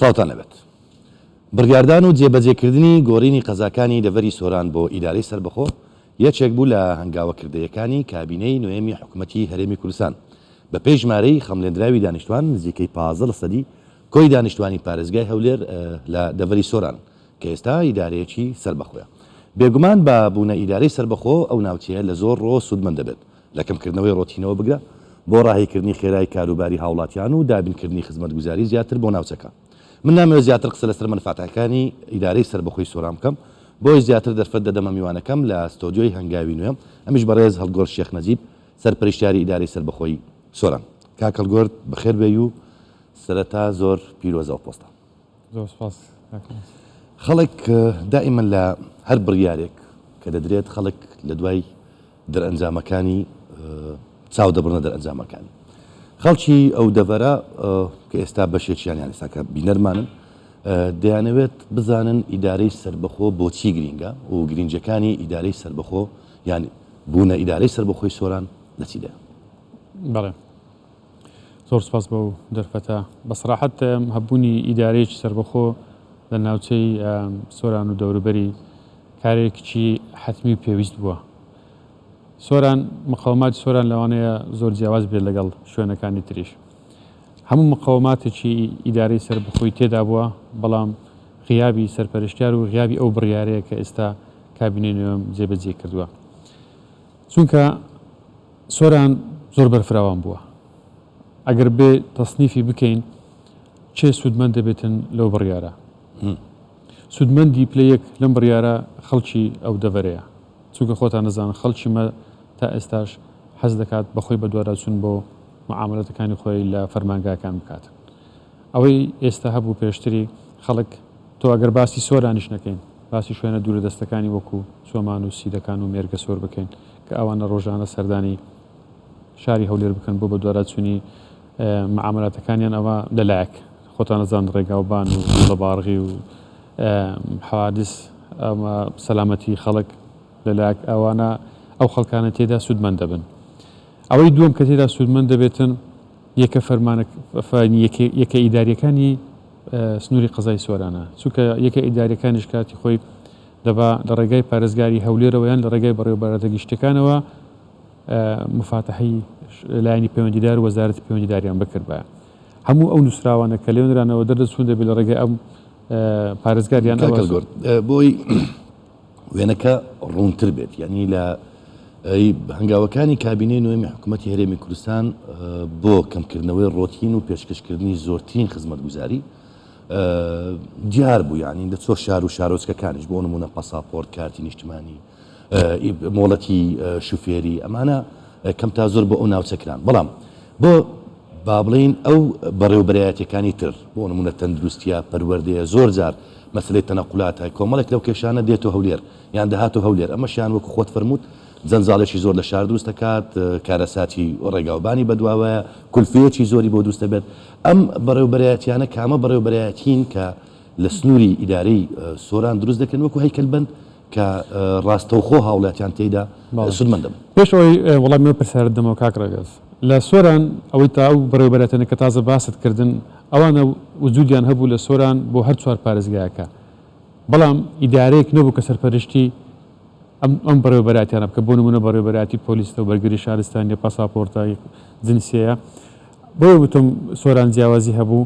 ساڵتان لەبێت. بڕیاردان و جێبەجێکردنی گۆڕینی قەزاکانی دەڤەری سۆران بۆ ئیدارەی سەربەخۆ یەکێک بوو لە هەنگاوەکردەیەکانی کابینەی نوێمی حکوومەتی هەرێمی کوردستان بە پێی ژمارەی خەملێنراوی دانیشتوان نزیکەی 15% کۆی دانیشتوانی پارێزگای هەولێر لە دەڤەری سۆران کە ئێستا ئیدارەیەکی سەربەخۆیە. بێگومان بە بوونە ئیدارەی سەربەخۆ ئەو ناوچەیە لە زۆر ڕۆ سوودمەند دەبێت لە کەمکردنەوەی ڕۆتینەوە بگرە بۆ ڕاهێکردنی خێرای کاروباری هاوڵاتیان و دابینکردنی خزمەتگوزاری زیاتر بۆ ناوچەکە. من نامەوێت زیاتر قسە لەسەر منفعەتەکانی ئیدارەی سەربەخۆی سۆران بکەم بۆی زیاتر دەرفەت دەدەمە میوانەکەم لە ستۆدیۆی هەنگاوی نوێم ئەمیش بەڕێز هەڵگۆڕ شێخ نەجیب سەرپەرشتیاری ئیدارەی سەربەخۆی سۆران. کاک هەڵگۆڕ بەخێر بێ و سەرەتا زۆر پیرۆزە و پۆستە. خەڵک دائیمەن لە هەر بڕیارێک کە دەدرێت خەڵک لە دوای دەرئەنجامەکانی چاو دەبڕنە دەرئەنجامەکانی خەڵکی ئەو دەڤەرە کە ئێستا بەشێکیان ئێستاکە بینەرمانن دەیانەوێت بزانن ئیدارەی سەربەخۆ بۆچی گرینگە و گرینجەکانی ئیدارەی سەربەخۆ یان بوونە ئیدارەی سەربەخۆی سۆران لە چیدە؟ بەڵێ زۆر سپاس بۆ دەرفەتە بەسراحەت هەبوونی ئیدارەیەکی سەربەخۆ لە ناوچەی سۆران و دەوروبەری کارێکی حتمی و پێویست بووە. سۆران مقاوماتی سۆران لەوانەیە زۆر جیاواز بێت لەگەڵ شوێنەکانی تریش. هەموو مقاوماتێکی ئیدارەی سەربەخۆی تێدا بووە بەڵام غیابی سەرپەرشتیار و غیابی ئەو بڕیارەیە کە ئێستا کابینەی نوێم جێبەجێ کردووە. چونکە سۆران زۆر بەرفراوان بووە. ئەگەر بێ تەسنیفی بکەین چێ سوودمەند دەبێتن لەو بڕیارە. سوودمەندی پلەیەک لەم بڕیارە خەڵکی ئەو دەڤەرەیە. چونکە خۆتان نەزانن خەڵکی مە تا ئێستاش حەز دەکات بەخۆی بە دووەرچوون بۆ معاملەتەکانی خۆی لە فەرمانگاکان بکاتن. ئەوەی ئێستا هەبوو پێشتری خەڵک تۆ ئەگەر باسی سۆرانیش نەکەین باسی شوێنە دوورە دەستەکانی وەکو چۆمان و سیدەکان و مێرگە سۆر بکەین کە ئەوانە ڕۆژانە سەردانی شاری هەولێر بکەن بۆ بە دووەرچوونی معاملەتەکانیان ئەوە لەلایەک خۆتان نەزان ڕێگاوبان و لە باڕغی و حوادث ئەمە سەلامەتی خەڵک لەلایەک ئەوانە ئەو خەڵکانە تێدا سوودمەند دەبن. ئەوەی دووەم کە تێدا سوودمەند دەبێتن یەکە یەکە ئیداریەکانی سنووری قەزای سۆرانە چونکە یەکە ئیداریەکانیش کاتی خۆی دەبا لە ڕێگای پارێزگاری هەولێرەوە یان لە ڕێگای بەڕێوەبەرەتە گشتەکانەوە مفاتەحی لایەنی پەیوەندیدار و وەزارەتی پەیوەندیداریان بکردبە. هەموو ئەو نووسراوانە کە لێنرانەوە دەردەچوون دەبێت لە ڕێگای ئەم پارێزگاریان بۆی وێنەکە ڕوونتر بێت یعنی لە هەنگاوەکانی کابینەی نوێمی حکوومەتی هەرێمی کوردستان بۆ کەمکردنەوەی ڕۆتین و پێشکەشکردنی زۆرترین خزمەتگوزاری دیار بوو یعنی لە چۆ شار و شارۆچکەکانیش بۆ نمونە پەساپۆرت کارتی نیشتمانی مۆڵەتی شوفێری ئەمانە کەم تا زۆر بۆ ئەو ناوچەکران بەڵام بۆ با بڵین ئەو بەڕێوەبەرایەتەکانی تر بۆ نمونە تەندروستیە پەروەردەیە زۆر جار مەسلەی تەنەقولاتە کۆمەڵێک لەو کێشانە دێتەوە هەولێر یان دەهاتۆ هەولێر ئەمەشیان وەکو خۆت فەرمووت جەنجاڵێکی زۆر لە شار دروست دەکات کارەساتی ڕێگاوبانی بەدواوەیە کولفەیەکی زۆری بۆ دروست دەبێت ئەم بەڕێوەبەرایەتیانە کامە بەڕێوەبەرایەتین کە لە سنووری ئیدارەی سۆران دروست دەکەن وەکو هەیکەلبەند کە ڕاستەوخۆ هاوڵاتیان تێیدا سودمەند دەبن. پێش ئەوەی وەڵامی پرسیارەت دەمەوە کاک ڕێگەز لە سۆران ئەوەی تا ئەو بەڕێوەبەرایەتانە کە تازە باست کردن ئەوانە وجودیان هەبوو لە سۆران بۆ هەر چوار پارێزگایەکە بەڵام ئیدارەیەک نەبوو کە سەرپەرشتی ئەم بەڕێوەبەرایەتیانە بکە بۆ نمونە بەڕێوەبەرایەتی پۆلیسە و بەرگری شارستانی پاساپۆرتە جنسیەیە بۆ وتم سۆران جیاوازی هەبوو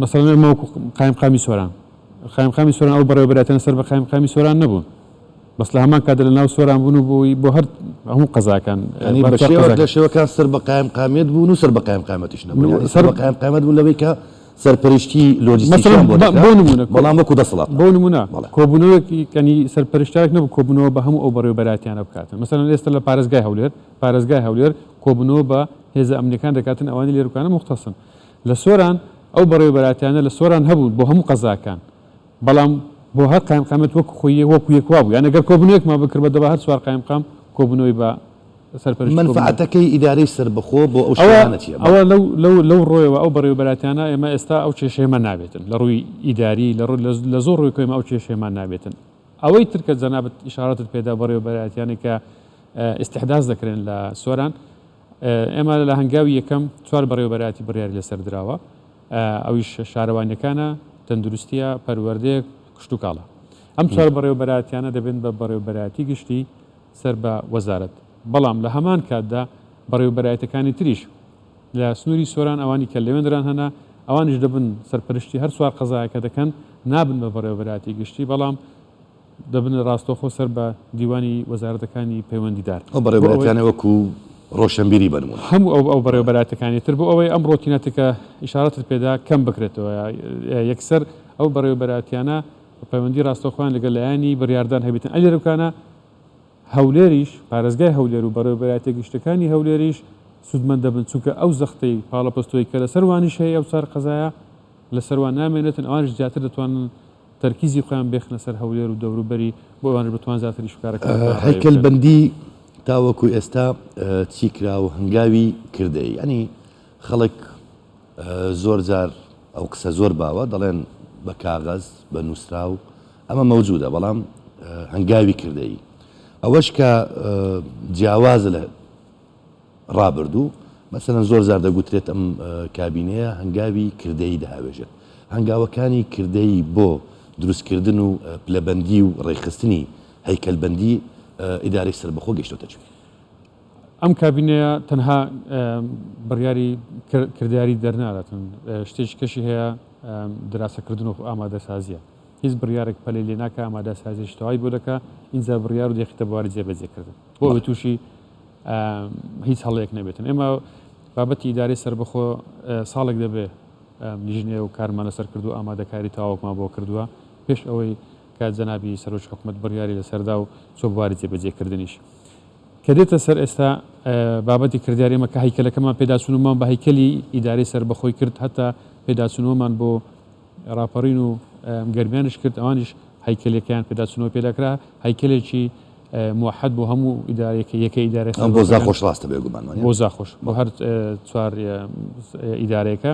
مەسەڵەن ئێمە وەکو قایمقامی سۆران قایمقامی سۆران ئەو بەڕێوەبەرایەتیانە سەر بە قایمقامی سۆران نەبوون بەس لە هەمان کاتە لە ناو سۆران بوون و بۆ هەر هەموو قەزاکان لە شێوەکان سەر بە قایمقامیت بوون و سەر بە قایمقامەتیش نەبوون سەر بە قایمقامەت بوون لەوەی کە سەرپەرشتی لۆجیستیکیان بۆ نمونە بەڵام وەکو دەسەڵات بۆ نمونە کۆبوونەوەکی کەنی سەرپەرشتارێک نەبوو کۆبوونەوە بە هەموو ئەو بەڕێوەبەرایەتیانە بکاتن مەسەڵەن ئێستا لە پارێزگای هەولێر کۆبوونەوە بە هێزە ئەمنیەکان دەکاتن ئەوانی لێرەکانە مختصن لە سۆران ئەو بەڕێوەبەرایەتیانە لە سۆران هەبوو بۆ هەموو قەزاکان بەڵام بۆ هەر قایمقامەت وەکو خۆی وەکو یەکوا بوو یانە ئەگەر کۆبوونەوەیەکما بکرد بە دەبا هەر چوار قایمقام کۆبوونەوەی بە منفعەتەکەی ئیدارەی سەربەخۆ بۆ ئەو شوێنە چییە؟ ئەوە لەو ڕۆیەوە ئەو بەڕێوەبەرایەتیانە ئێمە ئێستا ئەو کێشەیەمان نابێتن لە ڕووی ئیداری لە زۆر ڕووی کۆیمە ئەو کێشەیەمان نابێتن ئەوەی ترکە جەنابەت ئیشارەتت پێدا بەڕێوەبەرایەتیانی کە ئیستیحداث دەکرێن لە سۆران ئێمە لە هەنگاوی یەکەم چوار بەڕێوەبەرایەتی بڕیاری لەسەر دراوە ئەویش شارەوانیەکانە تەندروستیە پەروەردەیەک کشت و کاڵە ئەم چوار بەڕێوەبەرایەتیانە دەبێن بە بەڕێوەبەرایەتی گشتی سەر بە وەزارەت بەڵام لە هەمان کاتدا بەڕێوەبەرایەتەکانی تریش لە سنووری سۆران ئەوانی کە لەوێنران هەنا ئەوانش دەبن سەرپەرشتی هەر سوار قەزایەکە دەکەن نابن بە بەڕێوەبەرایەتی گشتی بەڵام دەبن ڕاستەوخۆ سەر بە دیوانی وەزارەتەکانی پەیوەندیدار ئەو بەڕێوەبەرایەتیانە وەکو ڕۆشنبیری بنمون هەموو ئەو بەڕێوەبەرایەتەکانی تر بۆ ئەوەی ئەم ڕۆتینەتەکە ئیشارەتت پێدا کەم بکرێتەوە یەکسەر ئەو بەڕێوەبەرایەتیانە پەیوەندی ڕاستەوخۆیان لەگەڵ لایانی بڕیاردان هەبێتن ئەجرەکانە هەولێریش پارێزگای هەولێر و بەڕێوەبەرایەتە گشتەکانی هەولێریش سوودمەند دەبن چونکە ئەو زەختەی پاڵەپەستۆی کە لە سەروانیش هەیە ئەو چار قەزایە لە سەروان نامێنێتن ئەوانش زیاتر دەتوانن تەرکیزی خۆیان بێخنە سەر هەولێر و دەوروبەری بۆ ئەوانش بتوان زیاتری شکارەکە هەیکەلبەندی تاوەکو ئێستا چی کرا و هەنگاوی کردەی ینی خەڵک زۆر جار ئەو قسە زۆر باوە دەڵێن بە کاغەز بە نووسرا و ئەمە مەوجودە بەڵام هەنگاوی کردەی ئەوەش کە جیاوازە لە ڕابردوو مەسەلەن زۆر زار دەگوترێت ئەم کابینەیە هەنگاوی کردەی داهاوێژێت هەنگاوەکانی کردەی بۆ دروستکردن و پلەبەندی و ڕێخستنی هەیکەلبەندی ئیدارەی سەربەخۆ گەیشتۆتە چی ئەم کابینەیە تەنها بڕیاری کردیاری دەرنارەتن شتێکی کەشی هەیە دراسەکردن و ئامادەسازیە هیچ بڕیارێک پەلەی لێ ناکە ئامادەسازی شتەوای بۆ دەکە ئینجا بڕیار و دێخیتە بواری جێبەجێکردن بۆ ئەوەی تووشی هیچ هەڵەیەک نەبێتن ئێمە بابەتی ئیدارەی سەربەخۆ ساڵێک دەبێ لیژنێ و کارمان لەسەر کردو ئامادەکاری تاوەکمان بۆ کردووە پێش ئەوەی کات جەنابی سەرۆک حکومەت بڕیاری لەسەردا و چۆ بواری جێبەجێکردنیش کە دێتە سەر ئێستا بابەتی کردیاریمە کە هەیکەلەکەمان پێداچوونمان بە هەیکەلی ئیدارەی سەربەخۆی کرد هەتا پێداچوونەوەمان بۆ راپەڕین و گەرمیانش کرد ئەوانیش هەیکەلەکەیان پێداچوونەوە پێداکرا هەیکەلێکی موحد بۆ هەموو ئیدارەیەکە یەکە ئیدارە بۆ زاخۆش ڕاستە بێگومان بۆ زاخۆش بۆ هەر چوار ئیدارەیەەکە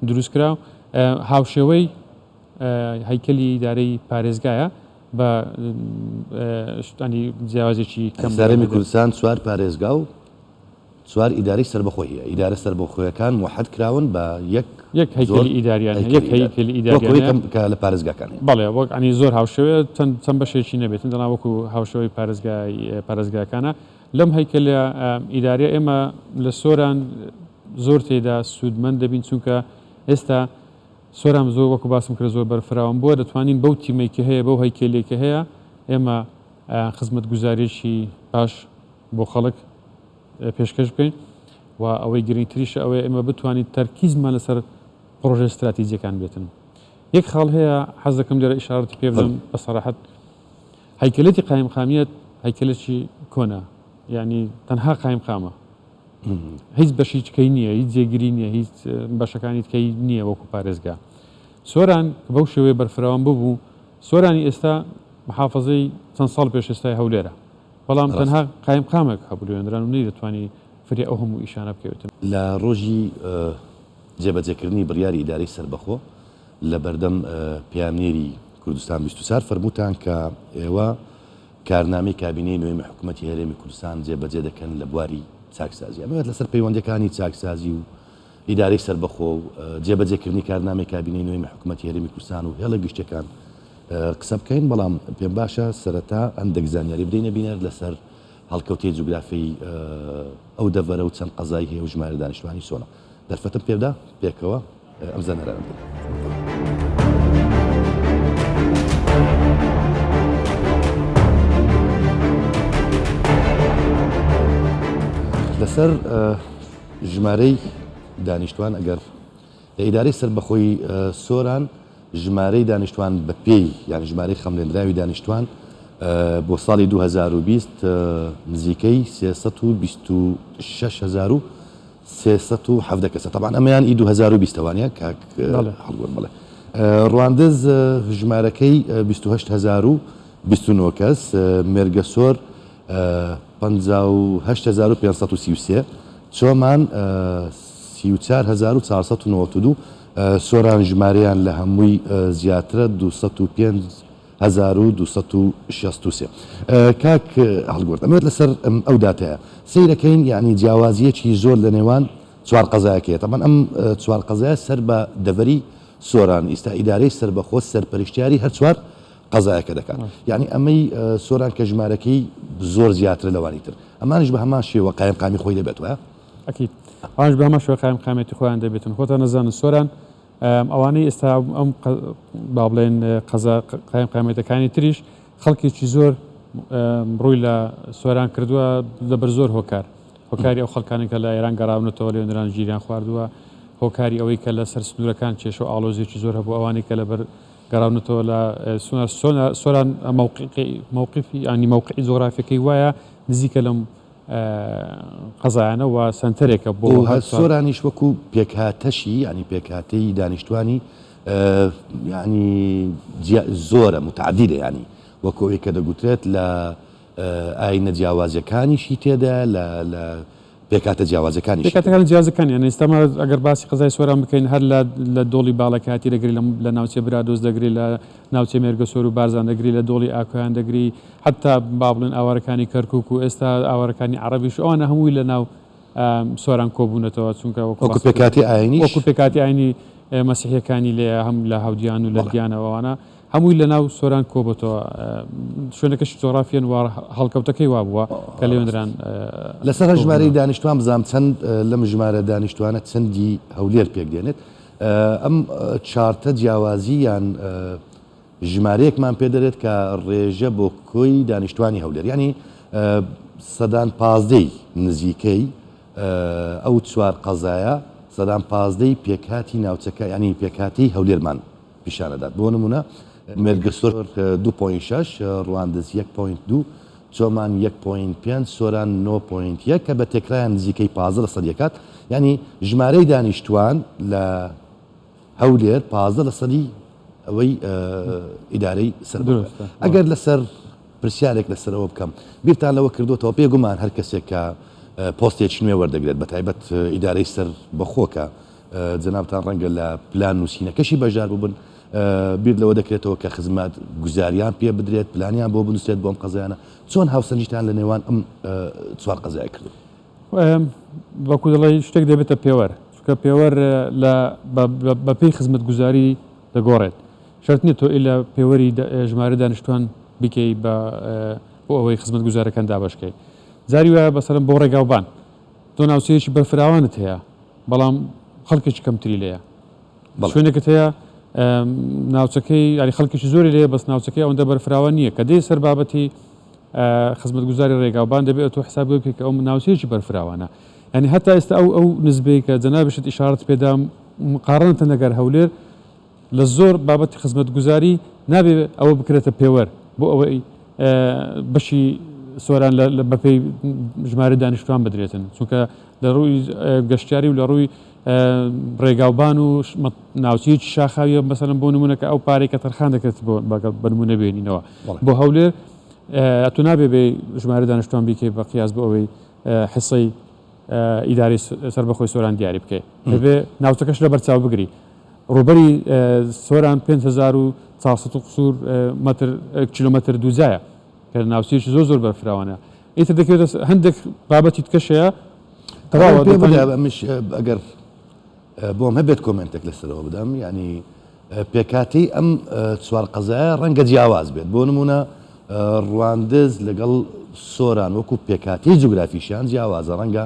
دروستکرا و هاوشێوەی هەیکەلی ئیدارەی پارێزگایە بە شتانی جیاوازێکی کەمدارەمی کوردستان چوار پارێزگا و چوار ئیداری سەربەخۆی هەیە ئیدارە سەربەخۆیەکان موحد کراون بە یەک هەیکەلی ئیداریان یەک هەیکەلی ئیداریان لە پارێزگاکان بەڵێ وەک ئەنی زۆر هاوشێوەیە چەند بەشێکی نەبێتن دەنا وەکو هاوشەوەی پارێزگاکانە لەم هەیکەلە ئیداریە ئێمە لە سۆران زۆر تێدا سوودمەند دەبین چونکە ئێستا سۆرام زۆر وەکو باسم کرد زۆر بەرفراوان بووە دەتوانین بەو تیمێکی هەیە بەو هەیکەلێکە هەیە ئێمە خزمەت گوزارێکی باش بۆ خەڵک پێشکەش بکەین و ئەوەی گرنگتریشە ئەوەیە ئێمە بتوانین تەرکیزمان لەسەر پرۆژە استراتیجیەکان بێتن یەک خاڵ هەیە حەز دەکەم لێرە ئیشارەتی پێ بدەم بە سەراحەت هەیکەلێتی قایمقامیەت هەیکەلێکی کۆنا یعنی تەنها قایمقامە هیچ بەشی تکەی نییە هیچ جێگیری نییە هیچ بەشەکانی تکەی نییە وەکو پارێزگا سۆران بەو شێوەیە بەرفراوان ببوو سۆرانی ئێستا محافەزەی چەند ساڵ پێش ئێستای هەولێرە بەڵام تەنها قایمقامێک هەبوو لێنران و نەی دەتوانی فری ئەو هەموو ئیشانە بکەوێتن لە ڕۆژی جێبەجێکردنی بڕیاری ئیدارەی سەربەخۆ لە بەردەم پیامنێری کوردستان 24 فەرمووتان کە ئێوە کارنامەی کابینەی نوێی حکوومەتی هەرێمی کوردستان جێبەجێ دەکەن لە بواری چاکسازی ئەمەوێت لەسەر پەیوەندەکانی چاکسازی و ئیدارەی سەربەخۆ و جێبەجێکردنی کارنامەی کابینەی نوێی حکوومەتی هەرێمی کوردستان و هێڵە گشتەکان قسە بکەین بەڵام پێم باشە سەرەتا ئەندێک زانیاری بدەینە بینەر لەسەر هەڵکەوتی جوگرافی ئەو دەڤەرە و چەند قەزای هەیە و ژمارە دانیشتوانی سۆنا دەرفەتم پێدا پێکەوە ئەم زانەران لەسەر ژمارەی دانیشتوان ئەگەر لە ئیدارەی سەربەخۆی سۆران ژمارەی دانیشتوان بە پێی یان ژمارەی خەملێنراوی دانیشتوان بۆ ساڵی 2020 نزیکەی 326,370 کەسە طبعا ئەمەیان ئی 2020 وانە کاک هەڵگۆن بڵێ ڕواندز ژمارەکەی 28,029 کەس مێرگە سۆر 58,533 چۆمان 34,492 سۆران ژمارەیان لە هەمووی زیاترە 205,263 کاک هەڵگۆرد ئەمەوێت لەسەر ئەو داتەیە سیرەکەین یعنی جیاوازیەکی زۆر لە نێوان چوار قەزایەکەیە تەمان ئەم چوار قەزایە سەر بە دەڤەری سۆران ئیستا ئیدارەی سەربەخۆ سەرپەرشتیاری هەر چوار قەزایەکە دەکات یعنی ئەمەی سۆران کە ژمارەکەی زۆر زیاتر لەوانی تر ئەمانش بە هەمان شێوە قایمقامی خۆی دەبێت وایە ئەکید ئەوانش بە هەمان شێوە قایمقامێتی خۆیان دەبێتن خۆتان نەزانن سۆران ئەوانەی ئێستا ئەم با بڵێن قایمقامێتەکانی تریش خەڵکێکی زۆر ڕووی لە سۆران کردووە لەبەر زۆر هۆکاری ئەو خەڵکانی کە لە ئێران گەڕاونەتەوە لە وێنەران ژیریان خواردووە هۆکاری ئەوەی کە لە سەر سنوورەکان کێشە و ئاڵۆزێکی زۆر هەبوو ئەوانی کە لەبەر گەڕاونەتەوە لە سۆران مووقفی ینی مووقعی جۆغرافیەکەی وایە نزیکە لەم قەزایانە و سنتەرێکە بۆ سۆرانیش وەکو پێکهاتەشی ینی پێکهاتەی دانیشتوانی ینی زۆرە متعدیدە ینی وەکۆی کە دەگوترێت لە ئاینە جیاوازەکانیشی تێدا لە پێکاتە جیاوازەکانی پێکاتەکان جیاوازەکان یعنی ئێستاما ئەگەر باسی قەزای سۆران بکەین هەر لە دۆڵی باڵەکاتی دەگری لە ناوچێ برادۆز دەگری لە ناوچێ مێرگە سۆر و بارزان دەگری لە دۆڵی ئاکۆیان دەگری حتا با بڵێن ئاوارەکانی کەرکک و ئێستا ئاوارەکانی عەرەبیش ئەوانە هەمووی لە ناو سۆران کۆبوونەتەوە چونکە وەکو پێکاتی ئاینی وەکو پێکاتی ئاینی مەسیحیەکانی لێ هەم لە هەودیان و لە گیانەوەوانە هەمووی لە ناو سۆران کۆبەتەوە شوێنەکەش جۆغرافیەن هەڵکەوتەکەی وا بووە کە لێوێنران لەسەر ژمارەی دانیشتوان بزانام چەند لەم ژمارە دانیشتوانە چەندی هەولێر پێک دێنێت ئەم چارتە جیاوازی یان ژمارەیەکمان پێ دەرێت کە ڕێژە بۆ کۆی دانیشتوانی هەولێر ینی سەدان پازدەی نزیکەی ئەو چوار قەزایە سەدان پازدەی پێکهاتی ناوچەکە ینی پێکهاتی هەولێرمان پیشانەدات بۆ نمونە مێرگەسۆر 2.6 ڕواندز 1.2 چۆمان 1.5 سۆران 9.1 کە بە تێکرایان نزیکەی 15 لە سەدیەکات ینی ژمارەی دانیشتوان لە هەولێر 15 لە سەدی ئەوەی ئیدارەی سەر ئەگەر لەسەر پرسیارێک لەسەرەوە بکەم بیرتان لەوە کردوتەوە پێگومان هەر کەسێک کە پۆستێکی نوێ وەردەگرێت بە تایبەت ئیدارەی سەر بەخۆکە جەنابتان ڕەنگە لە پلان نووسینەکەشی بەژار بووبن بیر لەوە دەکرێتەوە کە خزمەت گوزاریان پێ بدرێت پلانیان بۆ بنووسێت بۆم قەزایانە چۆن هاوسەنجیتان لە نێوان ئەم چوار قەزای کردو وەکو دەڵی شتێک دەبێتە پێوەەر چکە پێوەەر بە پێی خزمەت گوزاری دەگۆڕێت شرت نیە تۆ لە پێوەری ژمارە دانیشتوان بکەی بۆ ئەوەی خزمەت گوزارەکان دابشکەی زاری وایە بەسەرم بۆ ڕێگاوبان تۆ ناوچەیەکی بەرفراوانت هەیە بەڵام خەڵکێکی کەمتری لەیە شوێنێکت هەیە ناوچەکەی ینی خەڵکیی زۆری لێ بەس ناوچەکەی ئەوەندە بەرفراوە نییە کە دەی سەر بابەتی خزمەت گوزاری ڕێگاوبان دەبێت تۆ حساب بکە کە ئەو ناوچەیەکی بەرفراوانە ینی هەتا ئێستا ئەو نزبەی کە جەنابشت ئیشارەت پێدا مقارنەتە نەگەر هەولێر لە زۆر بابەتی خزمەت گوزاری نابێت ئەوە بکرێتە پێوەەر بۆ ئەوەی بەشی سۆران بەپێی ژمارە دانیشتوان بدرێتن چونکە لە ڕووی گەشتیاری و لە ڕووی ڕێگاوبان و ناوچەیەکی شاخاویە مەسەلەن بۆ نمونونەکە ئەو پارێک کە تەرخان دەکرێت بە نمونە بێنینەوە بۆ هەولێر ئەتو نابێ بێ ژمارە دانیشتوان بیکەی بە قیاس بۆ ئەوەی حسەی ئیداری سەربەخۆی سۆران دیاری بکەیت دەبێ ناوچەکەش لە بەرچاو بگری ڕوبەری سۆران 5400 قسوور کیلۆمەتر دووجایە کە ناوچەیەکی زۆر بەرفراوانە ئیتر دەکرێت هەندێک بابەتی تکەشەیە مش ئەگەر بۆم هەبێت کۆمنتێک لەسەرەوە بدەم ینی پێکاتی ئەم چوار قەزایە ڕەنگە جیاواز بێت بۆ نمونە ڕواندز لەگەڵ سۆران وەکو پێکاتی جوگرافیشیان جیاوازە ڕەنگە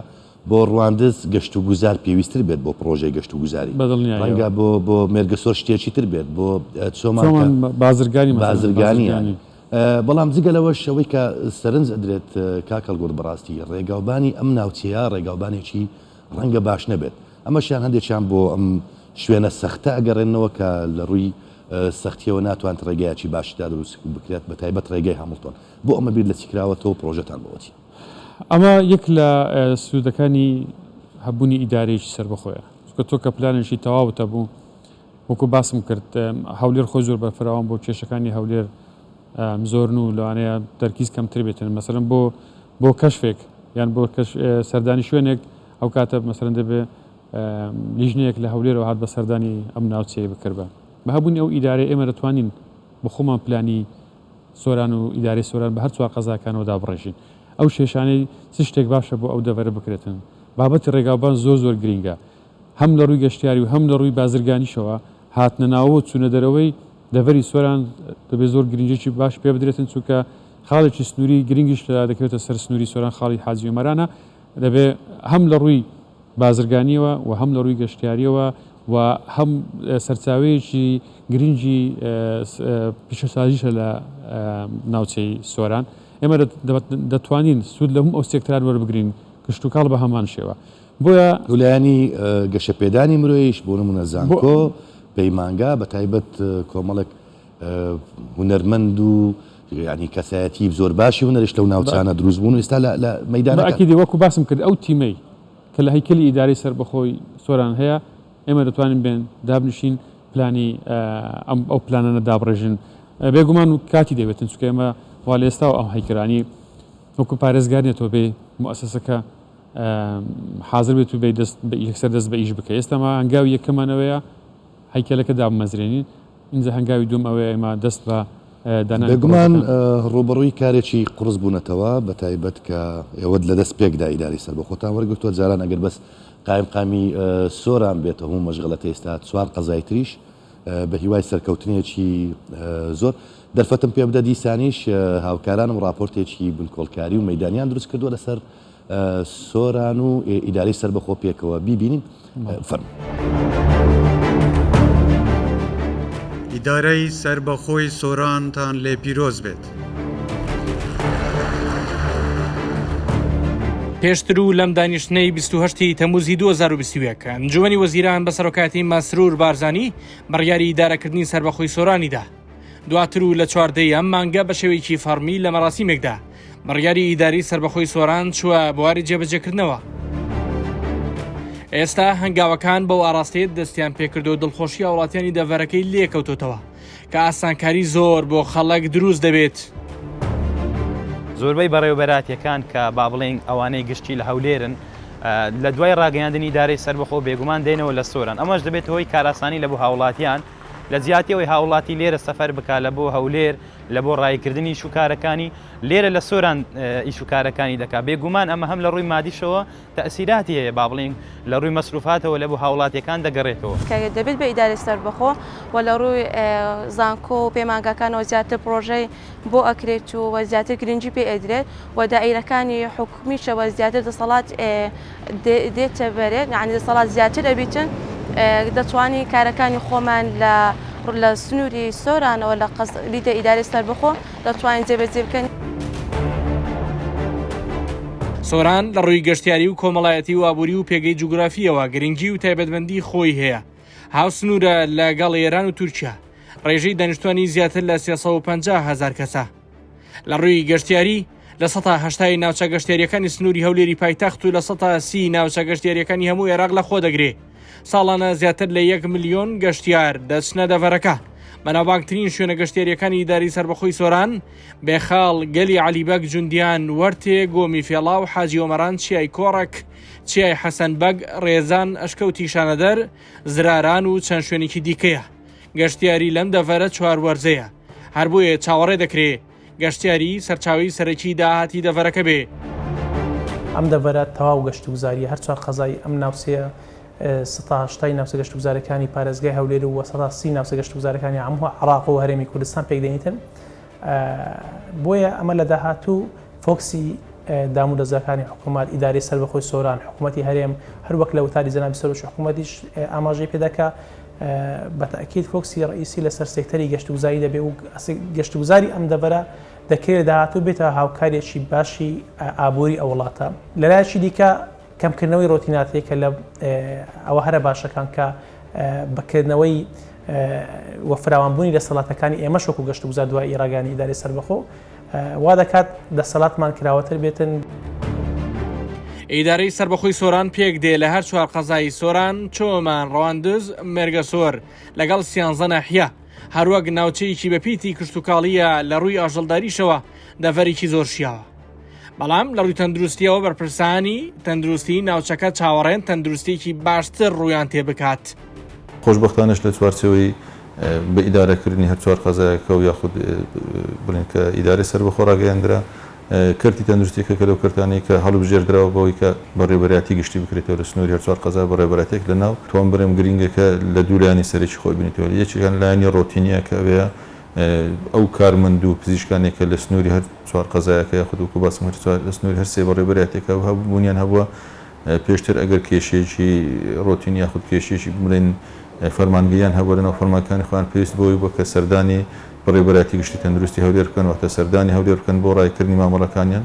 بۆ ڕواندز گەشت و گوزار پێویستتر بێت بۆ پرۆژەی گەشت و گوزاری ڕەنگە بۆ مێرگەسۆر شتێکی تر بێت بۆ چۆمان بازرگانی بەڵام جگەلەوە شەوەی کە سەرنج ئەدرێت کاکەڵ گوڕ بەڕاستی ڕێگاوبانی ئەم ناوچەیە ڕێگاوبانێکی ڕەنگە باش نەبێت ئەمەشیان هەندێکیان بۆ ئەم شوێنە سەختە ئەگەڕێنەوە کە لە ڕووی سەختیەوە ناتوانێت ڕێگایکی باشدا دروست بکرێت بە تایبەت ڕێگەی هەمڵتۆن بۆ ئەمە بیر لە چیکراوەتەوە پرۆژەتان بۆچی ئەمە یەک لە سوودەکانی هەبوونی ئیدارێکی سەربەخۆیە چکە تۆ کە پلانێکی تەواوتە بوو وەکو باسم کرد هەولێر خۆی زۆر بەرفراوان بۆ کێشەکانی هەولێر زۆرن و لەوانەیە دەرکیز کەمتر بێتن مەسەرەن بۆ کەشفێک یان بۆ سەردانی شوێنێک ئەو کاتە مەسەرەن دەبێ لیژنەیەک لە هەولێرەوە هات بە سەردانی ئەم ناوچەیە بکردبە بە هەبوونی ئەو ئیدارەی ئێمە دەتوانین بە خۆمان پلانی سۆران و ئیدارەی سۆران بە هەر چوار قەزاکانەوە دابڕێژین ئەو شێشانەی چ شتێک باشە بۆ ئەو دەڤەرە بکرێتن بابەتی ڕێگاوبان زۆر گرینگە هەم لە ڕووی گەشتیاری و هەم لە ڕووی بازرگانیشەوە هاتنە ناوە چوونە دەرەوەی دەڤەری سۆران دەبێت زۆر گرنگێکی باش پێ بدرێتن چونکە خاڵێکی سنووری گرنگیش دەکەوێتە سەر سنووری سۆران خاڵی حاجی عومەرانە دەبێت هەم لە ڕووی بازرگانیەوە و هەم لە ڕووی گەشتیاریەوە و هەم سەرچاوەیەکی گرنگی پیشەسازیشە لە ناوچەی سۆران ئێمە دەتوانین سوود لە هەم ئەو سێکتران وەربگرین کشت و کاڵ بە هەمان شێوە بۆیە لایانی گەشە پێدانی مرۆیش بۆ نمونە زانکۆ پەیمانگا بە تایبەت کۆمەڵک هونەرمەند و ینی کەسایەتی زۆر باشی هونەرش لەو ناوچانە دروست بوون و ئێستا لە مەیدانەکەی وەکو باسم کرد ئەو تیمەی کە لە هەیکەلی ئیداری سەربەخۆی سۆران هەیە ئێمە دەتوانین بێن دابنیشین پلانی ئەو پلانانە دابڕێژن بێگومان و کاتی دەوێتن چونکە ئێمە وا لە ئێستا و ئەو هەیکرانی وەکو پارێزگارێتەوە بێ مؤسسەکە حاضر بێت و یەکسەر دەست بە ئیش بکە ئێستاما هەنگاوی یەکەمانەوەیە هەیکەلەکە دابمەزرێنین اینجا هەنگاوی دوم ئەوەیە ئێمە دەست بە بێگومان ڕۆبەڕووی کارێکی قڕز بوونەتەوە بە تایبەت کە ئێوەت لە دەست پێکدا ئیداری سەر بە خۆتان وەرگرتووە جاران ئەگەر بەس قامی سۆران بێتە هەموو مەشغەڵەتە ئێستا چوار قەزای تریش بە هیوای سەرکەوتنێکی زۆر دەرفەتم پێ بدە دیسانیش هاوکارانم راپۆرتێکی بنکۆڵکاری و مەیدانیان دروست کردووە لەسەر سۆران و ئیداری سەر بەخۆ پێکەوە بیبینین فەرم ئیدارەی سەربەخۆی سۆرانتان لێ پیرۆز بێت. پێشتر و لەم دانیشتنەی 28 تەموزی 2021 ئەنجومەنی وەزیران بە سەرۆکاتی مەسرور بارزانی بڕیاری ئیدارەکردنی سەربەخۆی سۆرانیدا. دواتر و لە چواردەی ئەم مانگە بە شێوەیەکی فەرمی لە مەراسیمێکدا بڕیاری ئیداری سەربەخۆی سۆران چووە بواری جێبەجێکردنەوە. ئێستا هەنگاوەکان بەو ئاراستەیە دەستیان پێکردو و دڵخۆشی وڵاتیانی دەڤەرەکەی لێکەوتوتەوە کە ئاسانکاری زۆر بۆ خەڵک دروست دەبێت. زۆربەی بەڕێوەبەراتیەکان کە با بڵێن ئەوانەی گشتی لە هەولێرن لە دوای ڕاگەیاندنی دارەی سەربەخۆ بێگومان دێنەوە لە سۆران ئەمەش دەبێت هۆی کاراسانی لە بۆ هاوڵاتیان لە زیاتیەوەی هاوڵاتی لێرە سەفەر بکە لە بۆ هەولێر لە بۆ ڕایکردنی شوکارەکانی لێرە لە سۆران ئیشوکارەکانی دەکات بێگومان ئەمە هەم لە ڕووی مادیشەوە تەئسیراتی هەیە با بڵێن لە ڕووی مەسروفاتەوە لە بۆ هاوڵاتیەکان دەگەڕێتەوە کە دەبێت بە ئیداری سەربەخۆ و لە ڕووی زانکۆ و پەیمانگاکانەوە زیاتر پرۆژەی بۆ ئەکرێت و زیاتر گرنگی پێ ئەدرێت و دائیرەکانی حکومیشەوە زیاتر دەسەڵات دێتە بەرێت یعنی دەسەڵات زیاتر ئەبیتن دەتوانی کارەکانی خۆمان لە سنووری سۆرانەوە لە لیدە ئیداری سەربەخۆ دەتوانین جێبەجێ بکەین. سۆران لە ڕووی گەشتیاری و کۆمەڵایەتی و ئابووری و پێگەی جوگرافیەوە گرنگی و تایبەتمەندی خۆی هەیە. هاوسنوورە لەگەڵ ئێران و تورکیا ڕێژەی دانیشتوانی زیاتر لە 350,000 کەسە. لە ڕووی گەشتیاری لە 180 ناوچە گەشتیاریەکانی سنووری هەولێری پایتەخت و لە 130 ناوچە گەشتیاریەکانی هەموو عێراق لە خۆ دەگرێ. ساڵانە زیاتر لە 1 ملیۆن گەشتیار دەچنە دەڤەرەکە. بەناوبانگترین شوێنە گەشتیاریەکانی ئیداری سەربەخۆی سۆران بێخاڵ گەلی عەلیبەگ جوندیان وەرتێ گۆمی فێڵا و حاجی ئۆمەران چیای کۆڕک چیای حەسەنبەگ ڕێزان ئەشکەوتی شانەدەر زراران و چەند شوێنێکی دیکەیە. گەشتیاری لەم دەڤەرە چوار وەرزەیە هەر بۆیە چاوەڕێ دەکرێت گەشتیاری سەرچاوی سەرەکی داهاتی دەڤەرەکە بێ. ئەم دەڤەرە تەواو گەشتوگوزاریە هەر چوار قەزای ئەم ناوچەیە 180 ناوچە گەشتوگوزارەکانی پارێزگای هەولێر و 130 ناوچە گەشتوگوزارەکانی هەموو عێراق و هەرێمی کوردستان پێکدێنیتن. بۆیە ئەمە لە داهاتوو فۆکسی دامودەزەکانی حکوومەت ئیداری سەربەخۆی سۆران حکوومەتی هەرێم هەر وەک لە وتاری جەنابی سەرۆک حکوومەتیش ئاماژەی پێدەکا بەتەئکید فۆکسی ڕئیسی لەسەر سێکتەری گەشتوگوزاری دەبێ و گەشتوگوزاری ئەم دەڤەرە دەکرێت داهاتوو بێتە هاوکارێکی باشی ئابووری ئەو وڵاتە. لەلایەکی دیکە کەمکردنەوەی ڕۆتیناتەیە کە لە ئەوە هەرە باشەکان کە بەکردنەوەی وە فراوانبوونی دەسەڵاتەکانی ئێمەش وەکو گەشتوگوزار دوای ئێڕاگانی ئیداری سەربەخۆ وا دەکات دەسەڵاتمان کراوەتر بێتن. ئیدارەی سەربەخۆی سۆران پێک دێ لە هەر چوار قەزای سۆران چۆمان ڕەواندز مێرگە سۆر لەگەڵ 13 ناحیە هەروەک ناوچەیەکی بەپیتی کشتتوکاڵیە لە ڕووی ئاژەڵداریشەوە دەڤەرێکی زۆر شیاوە. بەڵام لە ڕووی تەندروستیەوە بەرپرسانی تەندروستی ناوچەکە چاوەڕێن تەندروستێکی باشتر ڕوویان تێ بکات. خۆشبەختانش لە چوارچەوەی بە ئیدارەکردنی هەر چوار قەزایەکە و یاخود بڵێن کە ئیداری سەربەخۆ ڕاگەیاندرا کردی تەندروستیەکە کە لەو کردانەی کە هەڵبژێردراوە بەوەی کە بەڕێوەبەراتی گشتی بکرێتەوە لە سنووری هەر چوار قەزا بەڕێوەبەراتێک لەناو تۆم برم گرینگەکە لە دوولانی سەرێکی خۆی بنیتەوە یەکێکان لایانی ڕۆتینیە کە ئەوەیە ئەو کارمەند و پزیشکانێکە لە سنووری هەر چوار قەزایەکە یاخود وکو باسم لە سنووری هەر سێ بەڕێوەبەراتێکە بوونیان هەبووە پێشتر ئەگەر کێشەیەکی ڕۆتین یاخود کێشێکی بڵێن فەرمانگەیان هەبوو لەناو فەرمانەکانی خۆیان پێویست بۆی بۆ کە سەردانی بەڕێوەبەراتی گشتی تەندروستی هەولێر بکەن واتە سەردانی هەولێر بکەن بۆ ڕایکردنی مامەڵەکانیان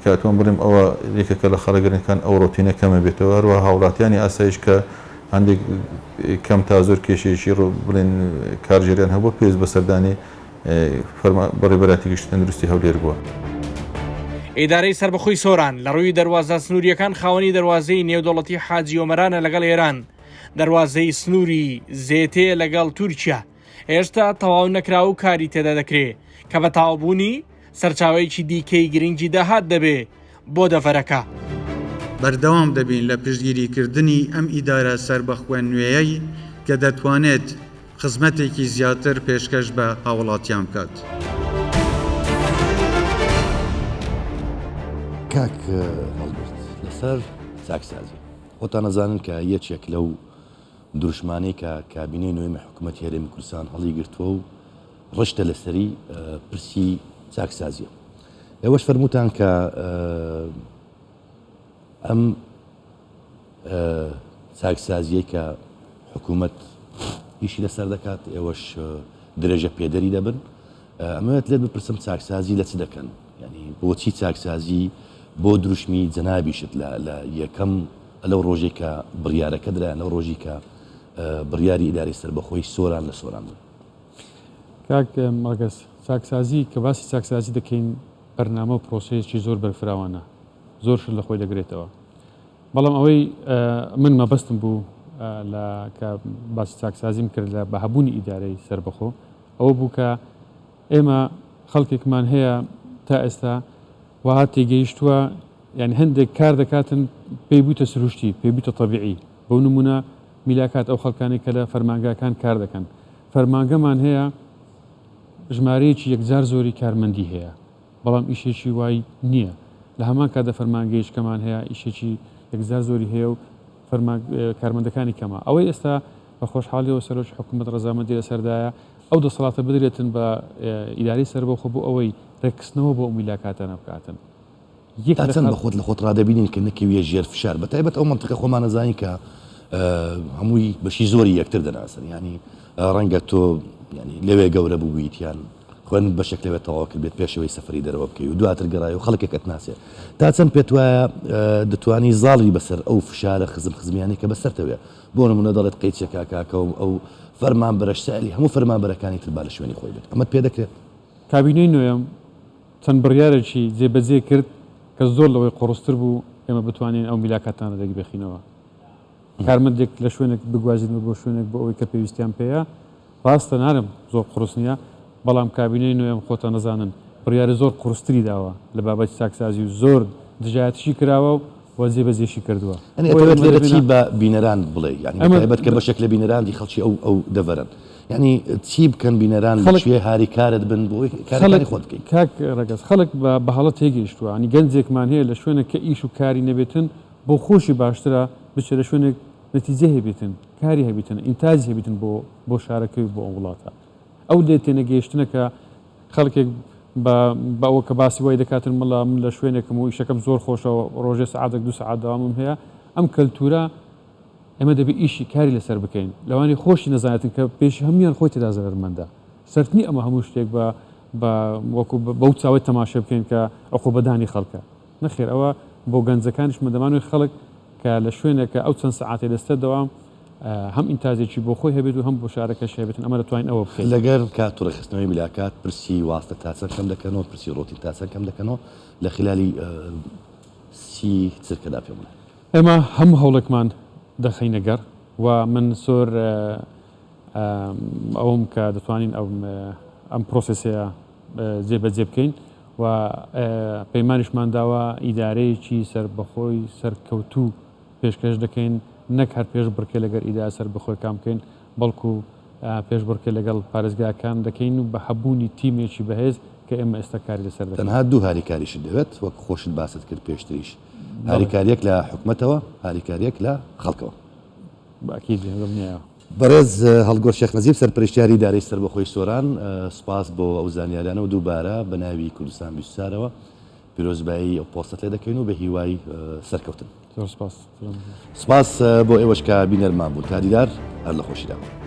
کاتوان بڵێم ئەوە یەکێکە لە خەڵەگەرنەکان ئەو ڕۆتینە کەمە بێتەوە هەروە هاوڵاتیانی ئاسایش کە هەندێک کەم تا زۆر کێشەیەکی بڵێن کارژێریان هەبوو پێویست بە سەردانی بەڕێوەبەراتی گشتی تەندروستی هەولێر بووە. ئیدارەی سربەخۆی سۆران لە ڕووی دەواازە سنووریەکان خاوەنی دەواازەی نێودوڵەتی حاجی ئۆمەرانە لەگەڵ ئێران دەواازەی سنووری زێتێ لەگەڵ تورکیا هێشتا تەواو نەکرا و کاری تێدا دەکرێت کە بە تاوابوونی سەرچاوەیەکی دیکەی گرنگی داهات دەبێ بۆ دەڤەرەکە. بەردەوام دەبین لە پشتگیریکردنی ئەم ئیدارە سربەخۆی نوێیەی کە دەتوانێت خزمەتێکی زیاتر پێشکەش بە هاوڵاتیان بکات. کاک هەڵبرد لەسەر چاکسازی خۆتان نەزانن کە یەکێک لەو دروشمانەی کە کابینەی نوێی حکوومەتی هەرێمی کوردستان هەڵی گرتووە و ڕشتە لەسەری پرسی چاکسازیە. ئێوەش فەرمووتان کە ئەم چاکسازیە کە حکوومەت ئیشی لەسەر دەکات ئێوەش درێژە پێدەری دەبن ئەمەوێت لێت بپرسم چاکسازی لە چ دەکەن ینی بۆچی چاکسازی بۆ دروشمی جەنابیشت لە یەکەم لەو ڕۆژێک کە بڕیارەکە درا لەو ڕۆژی کە بڕیاری ئیداری سەربەخۆی سۆران لە سۆران بوو. کاک مەگەس چاکسازی کە باسی چاکسازی دەکەین بەرنامە و پرۆسەیەکی زۆر بەرفراوانە زۆرشت لە خۆی دەگرێتەوە بەڵام ئەوەی من مەبەستم بوو لە کە باسی چاکسازیم کرد لە بەهەبوونی ئیدارەی سەربەخۆ ئەوە بوو کە ئێمە خەڵکێکمان هەیە تا ئێستا وها تێگەیشتووە یعنی هەندێک کار دەکاتن پێی بووتە سروشتی پێی بووتە تەبیعی بۆ نمونە میلاکات ئەو خەڵکانی کە لە فەرمانگاکان کار دەکەن فەرمانگەمان هەیە ژمارەیەکی یەکجار زۆری کارمەندی هەیە بەڵام ئیشێکی وای نییە لە هەمان کاتە فەرمانگەیشتکەمان هەیە ئیشێکی یەکجار زۆری هەیە و کارمەندەکانی کەمە ئەوەی ئێستا بە خۆشحاڵیەوە سەرۆکی حکوومەت ڕەزامەندی لەسەردایە ئەو دەسەڵاتە بدرێتن بە ئیداری سەربەخۆ بۆ ئەوەی ڕێکخستنەوە بۆ میلاکاتانە بکاتن چەند بە خۆت لە خۆت ڕادەبینین کە نەکەویە ژێر فشار بەتایبەت ئەو منطقە خۆمان نەزانین کە هەمووی بەشی زۆری یەکتر دەناسن ینی ڕەنگە تۆ ینی لەوێ گەورە بوویتیان خوێن بەشێک لەوێت تەواو کرد بێت پێشەوەی سەفری دەرەوە بکەی و دواتر گەڕای و خەڵکێکت ناسێت تا چەند پێت وایە دەتوانی زاڵی بەسەر ئەو فشارە خزمیانی کە بەسەرتەوێ بۆ نمونە دەڵێت قەیچێکا کاکە و ئەو فەرمان بەرەش سەلی هەموو فەرمانبەرەکانی تر با لە شوێنی خۆی بێت ئەمەت پێ دەکرێت کابینەی نوێم چەند بڕیارێکی جێبەجێ کرد کە زۆر لەوەی قڕستر بوو ئێمە بتوانین ئەو میلاکاتانە دەگی بخینەوە کارمەندێک لە شوێنێک بگوازینەوە بۆ شوێنێک بۆ ئەوەی کە پێویستیان پێەیە ڕاستە نارم زۆر قڕست نییە بەڵام کابینەی نوێم خۆتە نەزانن بڕیاری زۆر قڕستری داوە لە بابەتی چاکسازی و زۆر دژایەتیشی کراوە و وەزێ بەزێشی کردووە لێرەی بە بینەران بڵێ یانیبەت کە بەشێک لە بینەرانی خەڵکی ئەو دەڤەرن ینی چی بکەن بینەران لەشوێ هاری کارت بن بۆی کارەکانی خۆت بکەین کاک ڕەگەز خەڵک بە هەڵە تێگەیشتووە ینی گەنجێکمان هەیە لە شوێنە کە ئیش و کاری نەبێتن بۆ خۆشی باشترە بچێت لە شوێنێک نەتیجە هەبێتن کاری هەبێتن ئینتاجی هەبێتن بۆ شارەکەی بۆ ئەو وڵاتە ئەو لێ تێنەگەیشتنە کە خەڵکێک بە ئەوە کە باسی وای دەکاتن مەڵام من لە شوێنێکم و ئیشەکەم زۆر خۆشەوە ڕۆژێ سعادێک دو سعات داوامم هەیە ئەم کەلتورە ئێمە دەبێت ئیشی کاری لەسەر بکەین لەوانی خۆشی نەزانێتن کە پێشی هەمویان خۆی تێدا زەرمەندە سەرنی ئەمە هەموو شتێک وەکو بەو چاوی تەماشە بکەین کە ئەوخۆ بەدانی خەڵکە نەخێر ئەوە بۆ گەنجەکانیشمە دەمانوێت خەڵک کە لە شوێنێکە ئەو چەند سعاتی لەستە دەوام هەم ئینتاجێکی بۆ خۆی هەبێت و هەم بۆ شارەکەش هەبێتن ئەمە دەتوانین ئەوە بکەین لەگەر کاتوڕێخستنەوەی میلاکات پرسی واستە تاچەند کەم دەکەنەوە پرسی ڕۆتی تاچەند کەم دەکەنەوە لە خلالی سی چرکەدا پێ بڵێ ئێمە هەم هەوڵێکمان دەخەینە گەڕ و من زۆر ئەوم کە دەتوانین ئەم پرۆسسەیە جێبەجێ بکەین و پەیمانیشمان داوە ئیدارەیەکی سەربەخۆی سەرکەوتوو پێشکەش دەکەین نەک هەر پێش بڕکێ لەگەر ئیدارە سەربەخۆی کام بکەین بەڵکو پێش بڕکێ لەگەڵ پارێزگاکان دەکەین و بە هەبوونی تیمێکی بەهێز کە ئێمە ئێستا کاری لەسەر دەکەین. تەنها دوو هاریکاریش دەوێت وەک خۆشت باست کرد پێشتریش هاریکاریەک لە حکومەتەوە هاریکاریەک لە خەڵکەوە. باکیید نییە. بەڕێز هەڵگۆر شێخ نەزیب سەرپەرشتیاری دارایی سەربەخۆی سۆران سوپاس بۆ ئەو زانیاریانە و دووبارە بە ناوی کوردستان بیستارەوە پیرۆزبایی ئەو پۆستەت لێ دەکەین و بە هیوای سەرکەوتن. سپاس سپاس بۆ ئێوەش کە بینەرمان بوو تا دیدار هەر لە خۆشیدا.